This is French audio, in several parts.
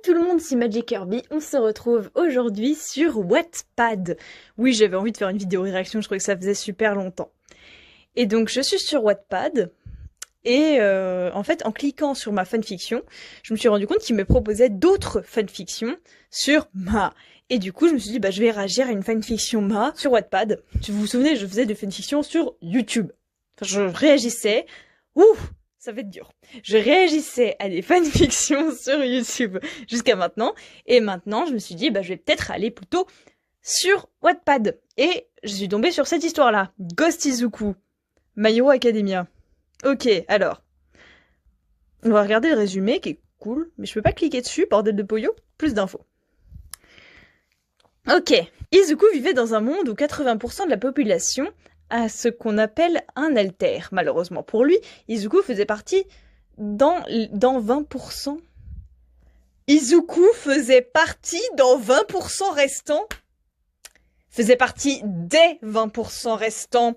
Tout le monde, c'est Magic Kirby, on se retrouve aujourd'hui sur Wattpad. Oui, j'avais envie de faire une vidéo réaction, je trouvais que ça faisait super longtemps. Et donc je suis sur Wattpad, et en fait en cliquant sur ma fanfiction, je me suis rendu compte qu'il me proposait d'autres fanfictions sur Ma. Et du coup je me suis dit, bah je vais réagir à une fanfiction Ma sur Wattpad. Si vous vous souvenez, je faisais des fanfictions sur YouTube. Enfin, je réagissais, ça va être dur. Je réagissais à des fanfictions sur YouTube jusqu'à maintenant. Et maintenant, je me suis dit, bah, je vais peut-être aller plutôt sur Wattpad. Et je suis tombée sur cette histoire-là. Ghost Izuku. My Hero Academia. Ok, alors. On va regarder le résumé qui est cool. Mais je peux pas cliquer dessus, bordel de Poyo. Plus d'infos. Ok. Izuku vivait dans un monde où 80% de la population à ce qu'on appelle un alter. Malheureusement pour lui, Izuku faisait partie dans 20%. Izuku faisait partie dans 20% restants. Faisait partie des 20% restants.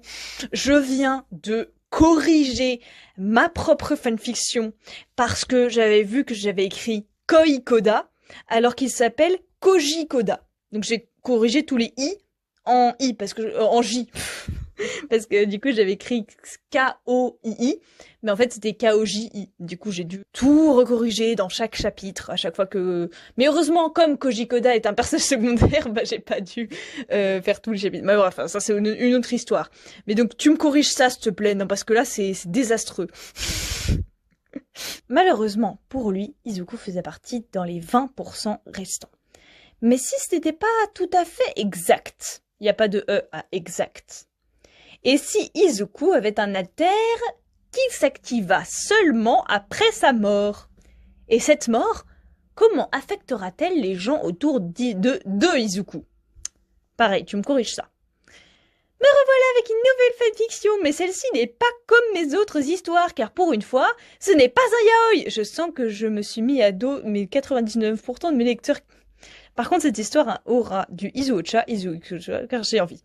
Je viens de corriger ma propre fanfiction parce que j'avais vu que j'avais écrit Koi Koda alors qu'il s'appelle Koji Koda. Donc j'ai corrigé tous les i en i parce que en j. Parce que du coup j'avais écrit K-O-I-I, mais en fait c'était K-O-J-I. Du coup j'ai dû tout recorriger dans chaque chapitre à chaque fois que... Mais heureusement, comme Koji Koda est un personnage secondaire, bah j'ai pas dû faire tout le chapitre. Mais bref, ça c'est une autre histoire. Mais donc tu me corriges ça s'il te plaît, non parce que là c'est désastreux. Malheureusement pour lui, Izuku faisait partie dans les 20% restants. Mais si ce n'était pas tout à fait exact, il n'y a pas de E à exact. Et si Izuku avait un alter qui s'activa seulement après sa mort? Et cette mort, comment affectera-t-elle les gens autour de Izuku? Pareil, tu me corriges ça. Me revoilà avec une nouvelle fanfiction, mais celle-ci n'est pas comme mes autres histoires, car pour une fois, ce n'est pas un yaoi. Je sens que je me suis mis à dos mes 99% de mes lecteurs. Par contre, cette histoire aura du Izuocha, car j'ai envie.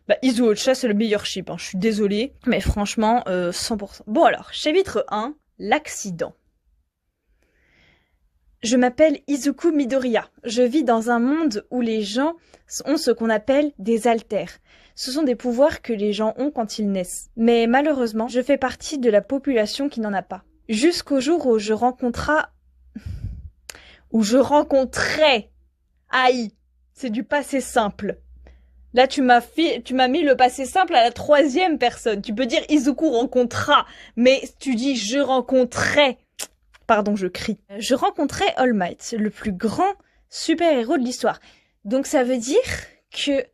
Bah, Izuocha, c'est le meilleur ship, hein. Je suis désolée, mais franchement, 100%. Bon alors, chapitre 1, l'accident. Je m'appelle Izuku Midoriya. Je vis dans un monde où les gens ont ce qu'on appelle des alters. Ce sont des pouvoirs que les gens ont quand ils naissent. Mais malheureusement, je fais partie de la population qui n'en a pas. Jusqu'au jour où je rencontrais... Aïe, c'est du passé simple. Là, tu m'as mis le passé simple à la troisième personne. Tu peux dire Izuku rencontra, mais tu dis je rencontrais. Pardon, je crie. Je rencontrais All Might, le plus grand super-héros de l'histoire. Donc ça veut dire que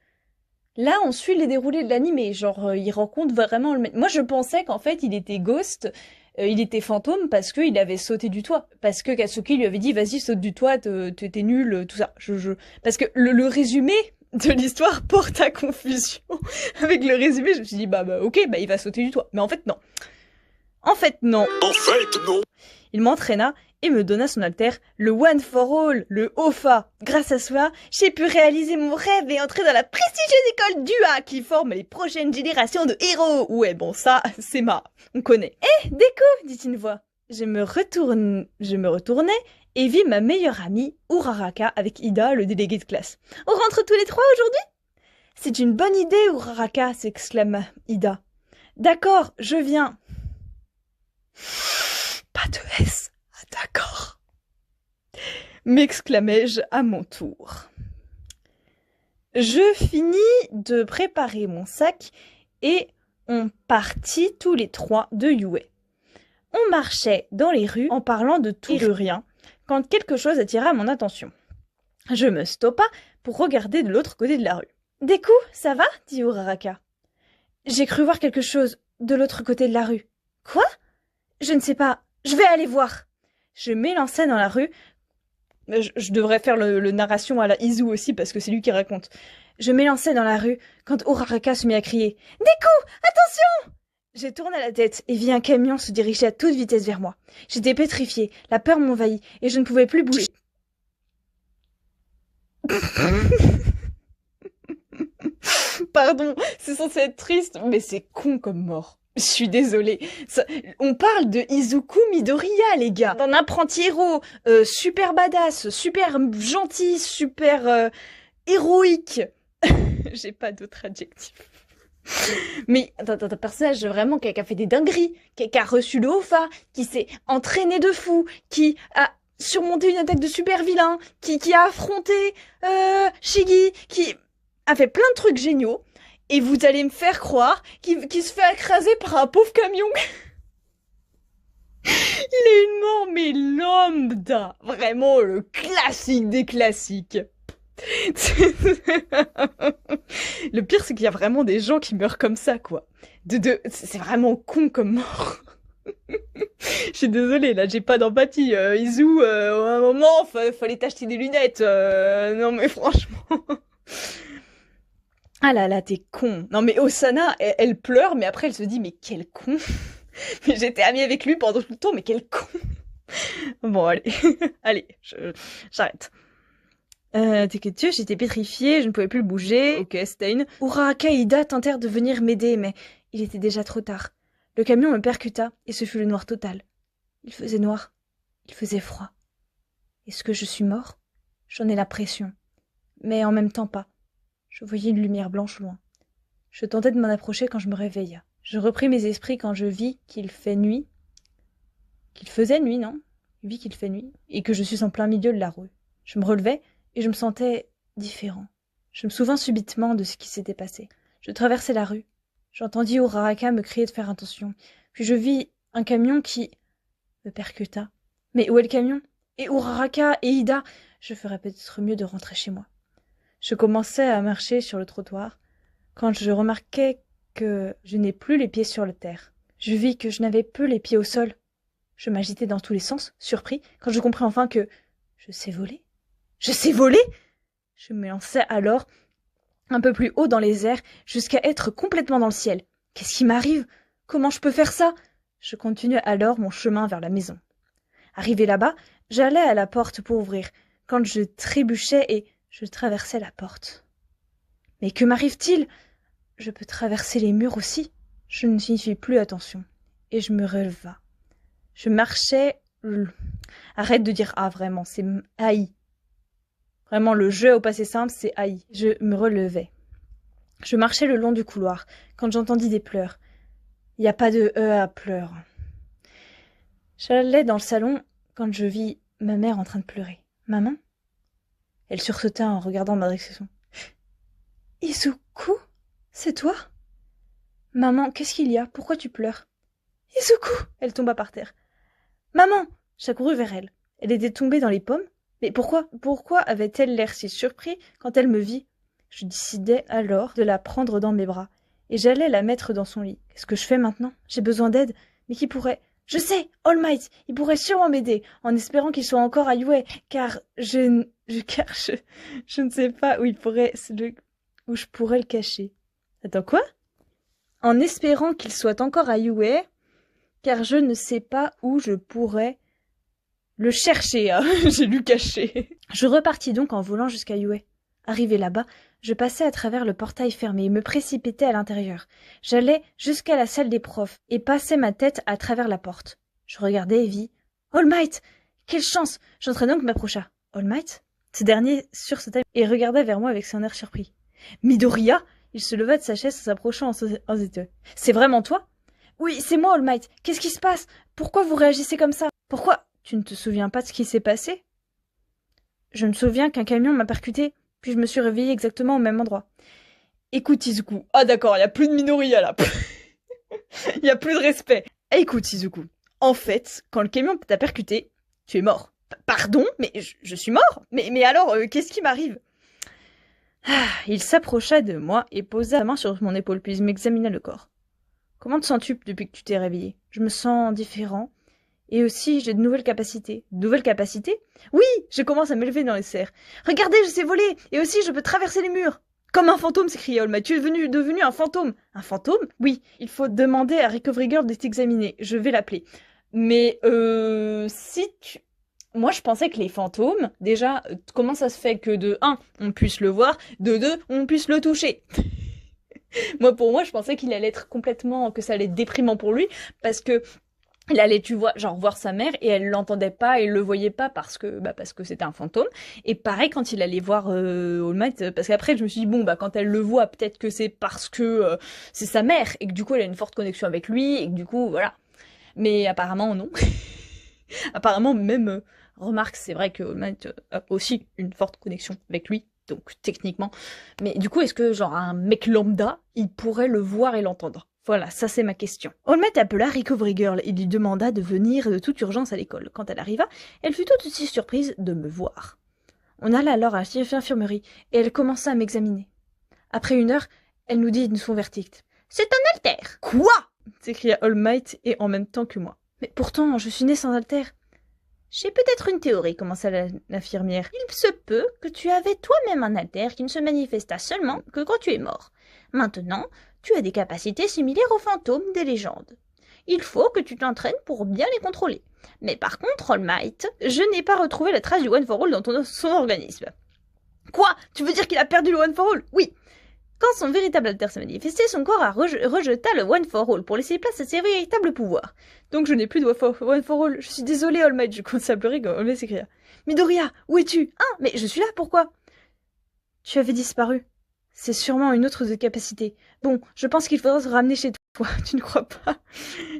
là, on suit les déroulés de l'anime. Genre, il rencontre vraiment All Might. Moi, je pensais qu'en fait, il était Ghost, il était fantôme parce qu'il avait sauté du toit. Parce que Katsuki lui avait dit, vas-y, saute du toit, t'es nul, tout ça. Parce que le résumé de l'histoire porte à confusion. Avec le résumé, je me suis dit, ok, il va sauter du toit. Mais en fait, non. En fait, non. Il m'entraîna et me donna son alter, le One for All, le OFA. Grâce à cela, j'ai pu réaliser mon rêve et entrer dans la prestigieuse école d'UA qui forme les prochaines générations de héros. Ouais, bon, ça, c'est on connaît. Eh, Deku, dit une voix. Je me retournai et vis ma meilleure amie, Uraraka, avec Ida, le délégué de classe. On rentre tous les trois aujourd'hui? C'est une bonne idée, Uraraka, s'exclama Ida. D'accord, je viens. Pas de S. Ah, d'accord. M'exclamai-je à mon tour. Je finis de préparer mon sac et on partit tous les trois de Yue. On marchait dans les rues en parlant de tout et de rien quand quelque chose attira mon attention. Je me stoppa pour regarder de l'autre côté de la rue. « Deku, ça va ?» dit Uraraka. « J'ai cru voir quelque chose de l'autre côté de la rue. »« Quoi ?»« Je ne sais pas. Je vais aller voir. » Je m'élançai dans la rue. Je devrais faire le narration à la Izu aussi parce que c'est lui qui raconte. Je m'élançai dans la rue quand Uraraka se mit à crier « Deku, attention !» J'ai tourné la tête et vis un camion se diriger à toute vitesse vers moi. J'étais pétrifiée, la peur m'envahit et je ne pouvais plus bouger. Pardon, c'est censé être triste, mais c'est con comme mort. Je suis désolée. On parle de Izuku Midoriya, les gars. D'un apprenti héros, super badass, super gentil, super héroïque. J'ai pas d'autres adjectifs. Mais d'un personnage vraiment qui a fait des dingueries, qui a reçu le Hofa, qui s'est entraîné de fou, qui a surmonté une attaque de super vilain, qui a affronté Shigi, qui a fait plein de trucs géniaux. Et vous allez me faire croire qu'il se fait écraser par un pauvre camion. Il est une mort, mais lambda. Vraiment le classique des classiques. Le pire, c'est qu'il y a vraiment des gens qui meurent comme ça, quoi. C'est vraiment con comme mort. Je suis désolée, là, j'ai pas d'empathie. Izu, à un moment, fallait t'acheter des lunettes. Non, mais franchement... Ah là là, t'es con. Non mais Osana, elle pleure, mais après elle se dit, mais quel con. Mais j'étais amie avec lui pendant tout le temps, mais quel con. Bon, allez, allez, j'arrête. T'es que Dieu, j'étais pétrifiée, je ne pouvais plus le bouger. Ok, Stein. Uraraka et Ida tentèrent de venir m'aider, mais il était déjà trop tard. Le camion me percuta, et ce fut le noir total. Il faisait noir, il faisait froid. Est-ce que je suis mort? J'en ai la pression. Mais en même temps pas. Je voyais une lumière blanche au loin. Je tentais de m'en approcher quand je me réveilla. Je repris mes esprits quand je vis qu'il fait nuit. Qu'il faisait nuit, non? Je vis qu'il fait nuit. Et que je suis en plein milieu de la rue. Je me relevais et je me sentais différent. Je me souvins subitement de ce qui s'était passé. Je traversais la rue. J'entendis Uraraka me crier de faire attention. Puis je vis un camion qui me percuta. Mais où est le camion? Et Uraraka et Ida? Je ferais peut-être mieux de rentrer chez moi. Je commençais à marcher sur le trottoir quand je remarquai que je n'ai plus les pieds sur la terre. Je vis que je n'avais plus les pieds au sol. Je m'agitais dans tous les sens, surpris, quand je compris enfin que je sais voler. Je sais voler? Je me lançai alors un peu plus haut dans les airs jusqu'à être complètement dans le ciel. Qu'est-ce qui m'arrive? Comment je peux faire ça? Je continuai alors mon chemin vers la maison. Arrivé là-bas, j'allais à la porte pour ouvrir, quand je trébuchais et je traversais la porte. Mais que m'arrive-t-il? Je peux traverser les murs aussi. Je ne n'y fis plus attention, et je me releva. Je marchais... Arrête de dire « ah », vraiment, c'est « haï ». Vraiment, le jeu au passé simple, c'est « haï ». Je me relevais. Je marchais le long du couloir, quand j'entendis des pleurs. Il n'y a pas de « à pleurs ». J'allais dans le salon, quand je vis ma mère en train de pleurer. « Maman ?» Elle sursauta en regardant ma direction. « Izuku, c'est toi ?»« Maman, qu'est-ce qu'il y a? Pourquoi tu pleures ?»« Izuku !» Elle tomba par terre. « Maman !» J'accourus vers elle. Elle était tombée dans les pommes. Mais pourquoi avait-elle l'air si surpris quand elle me vit? Je décidai alors de la prendre dans mes bras, et j'allais la mettre dans son lit. Qu'est-ce que je fais maintenant? J'ai besoin d'aide, mais qui pourrait? Je sais, All Might, il pourrait sûrement m'aider, en espérant qu'il soit encore à Yue, car je ne sais pas où je pourrais le cacher. Attends, quoi? En espérant qu'il soit encore à Yue, car je ne sais pas où je pourrais le chercher, hein. J'ai lu caché. Je repartis donc en volant jusqu'à Yue. Arrivé là-bas, je passai à travers le portail fermé et me précipitai à l'intérieur. J'allai jusqu'à la salle des profs et passai ma tête à travers la porte. Je regardai et vis « All Might! Quelle chance !» J'entrai donc m'approcha. « All Might ?» Ce dernier sursauta et regarda vers moi avec son air surpris. « Midoriya ?» Il se leva de sa chaise en s'approchant en zéteux. « C'est vraiment toi ?»« Oui, c'est moi, All Might. Qu'est-ce qui se passe? Pourquoi vous réagissez comme ça? Pourquoi... » « Tu ne te souviens pas de ce qui s'est passé? » Je me souviens qu'un camion m'a percuté, puis je me suis réveillée exactement au même endroit. Écoute, Izuku. Ah d'accord, il n'y a plus de Midoriya là. Il n'y a plus de respect. Écoute, Izuku. En fait, quand le camion t'a percuté, tu es mort. Pardon? Mais je suis mort? Mais alors, qu'est-ce qui m'arrive? Il s'approcha de moi et posa sa main sur mon épaule, puis il m'examina le corps. Comment te sens-tu depuis que tu t'es réveillé? Je me sens différent. Et aussi, j'ai de nouvelles capacités. De nouvelles capacités? Oui, je commence à m'élever dans les serres. Regardez, je sais voler. Et aussi, je peux traverser les murs. Comme un fantôme, s'écria All Might. Tu es devenu un fantôme. Un fantôme? Oui, il faut demander à Recovery Girl de t'examiner. Je vais l'appeler. Mais, si tu... Moi, je pensais que les fantômes, déjà, comment ça se fait que de 1, on puisse le voir, de 2, on puisse le toucher? Moi, pour moi, je pensais qu'il allait être complètement, que ça allait être déprimant pour lui, parce que il allait, tu vois, genre voir sa mère et elle l'entendait pas et le voyait pas parce que c'était un fantôme. Et pareil quand il allait voir All Might, parce qu'après je me suis dit bon bah quand elle le voit peut-être que c'est parce que c'est sa mère et que du coup elle a une forte connexion avec lui et que du coup voilà. Mais apparemment non. Apparemment même remarque c'est vrai que All Might a aussi une forte connexion avec lui. Donc techniquement. Mais du coup est-ce que genre un mec lambda il pourrait le voir et l'entendre? Voilà, ça c'est ma question. All Might appela Recovery Girl et lui demanda de venir de toute urgence à l'école. Quand elle arriva, elle fut tout aussi surprise de me voir. On alla alors à l'infirmerie et elle commença à m'examiner. Après 1 heure, elle nous dit de son verdict. C'est un altère. Quoi? S'écria All Might et en même temps que moi. Mais pourtant, je suis née sans altère. J'ai peut-être une théorie, commença l'infirmière. Il se peut que tu avais toi-même un altère qui ne se manifesta seulement que quand tu es mort. Maintenant, tu as des capacités similaires aux fantômes des légendes. Il faut que tu t'entraînes pour bien les contrôler. Mais par contre, All Might, je n'ai pas retrouvé la trace du One for All dans son organisme. Quoi? Tu veux dire qu'il a perdu le One for All? Oui. Quand son véritable alter s'est manifesté, son corps a rejeta le One for All pour laisser place à ses véritables pouvoirs. Donc je n'ai plus de One for All. Je suis désolée, All Might. Je commence à pleurer quand All Might s'écria. Midoriya, où es-tu? Ah, mais je suis là, pourquoi? Tu avais disparu. C'est sûrement une autre de capacité. Bon, je pense qu'il faudra se ramener chez toi, tu ne crois pas?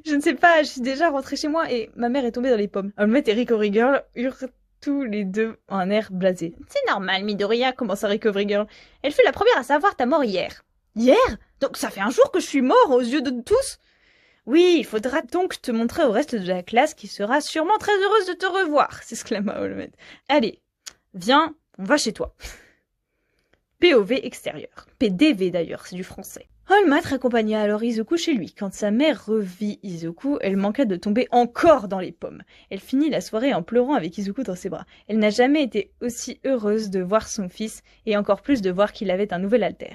Je ne sais pas, je suis déjà rentrée chez moi et ma mère est tombée dans les pommes. All Might et Recovery Girl eurent tous les deux un air blasé. C'est normal, Midoriya, commença Recovery Girl. Elle fut la première à savoir ta mort hier. Hier? Donc ça fait un jour que je suis mort aux yeux de tous? Oui, il faudra donc te montrer au reste de la classe qui sera sûrement très heureuse de te revoir, s'exclama All Might. Allez, viens, on va chez toi. POV extérieur. PDV d'ailleurs, c'est du français. All Might accompagna alors Izuku chez lui. Quand sa mère revit Izuku, elle manqua de tomber encore dans les pommes. Elle finit la soirée en pleurant avec Izuku dans ses bras. Elle n'a jamais été aussi heureuse de voir son fils, et encore plus de voir qu'il avait un nouvel alter.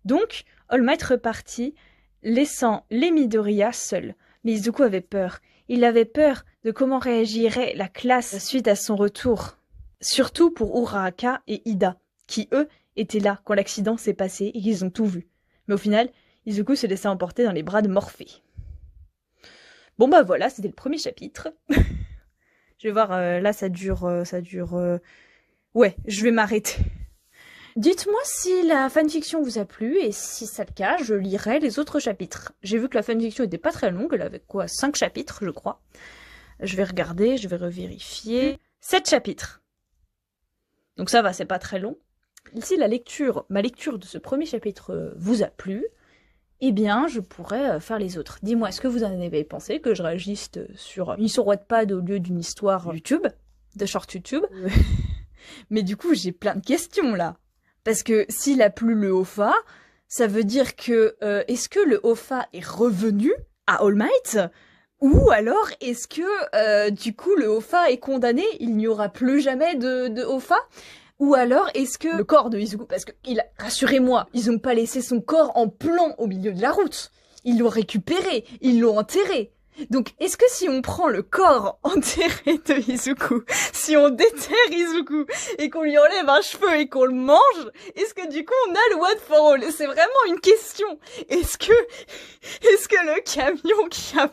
Donc, All Might repartit, laissant les Midoriya seuls. Mais Izuku avait peur. Il avait peur de comment réagirait la classe suite à son retour. Surtout pour Uraraka et Ida, qui eux étaient là quand l'accident s'est passé et qu'ils ont tout vu. Mais au final, Izuku se laissa emporter dans les bras de Morphée. Bon bah voilà, c'était le premier chapitre. Je vais voir, là ça dure... Ouais, je vais m'arrêter. Dites-moi si la fanfiction vous a plu, et si c'est le cas, je lirai les autres chapitres. J'ai vu que la fanfiction était pas très longue, elle avait quoi, 5 chapitres, je crois. Je vais regarder, je vais revérifier. 7 chapitres. Donc ça va, c'est pas très long. Si ma lecture de ce premier chapitre vous a plu, eh bien, je pourrais faire les autres. Dis-moi, est-ce que vous en avez pensé que je réagisse sur une histoire Wattpad au lieu d'une histoire YouTube, de short YouTube? Mais du coup, j'ai plein de questions, là. Parce que s'il a plu le Hofa, ça veut dire que... est-ce que le Hofa est revenu à All Might? Ou alors, est-ce que, du coup, le Hofa est condamné? Il n'y aura plus jamais de Hofa? Ou alors, est-ce que le corps de Izuku... Parce que, rassurez-moi, ils n'ont pas laissé son corps en plan au milieu de la route. Ils l'ont récupéré, ils l'ont enterré. Donc, est-ce que si on prend le corps enterré de Izuku, si on déterre Izuku, et qu'on lui enlève un cheveu et qu'on le mange, est-ce que du coup on a le One for All? C'est vraiment une question. Est-ce que le camion qui a...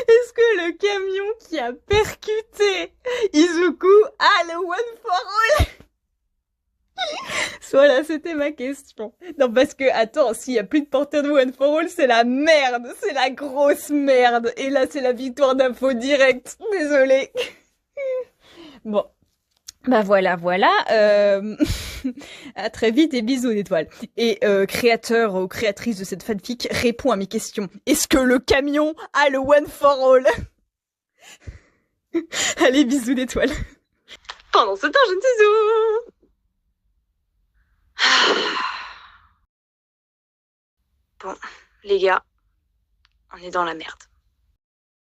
Est-ce que le camion qui a percuté Izuku a le One for All? Voilà, c'était ma question. Non, parce que, attends, s'il y a plus de porteurs de One for All, c'est la merde. C'est la grosse merde. Et là, c'est la victoire d'info direct. Désolée. Bon. Bah voilà. À très vite et bisous d'étoiles. Et créateur ou créatrice de cette fanfic, réponds à mes questions. Est-ce que le camion a le One for All? Allez, bisous d'étoiles. Pendant ce temps, je ne sais où. Bon, les gars, on est dans la merde.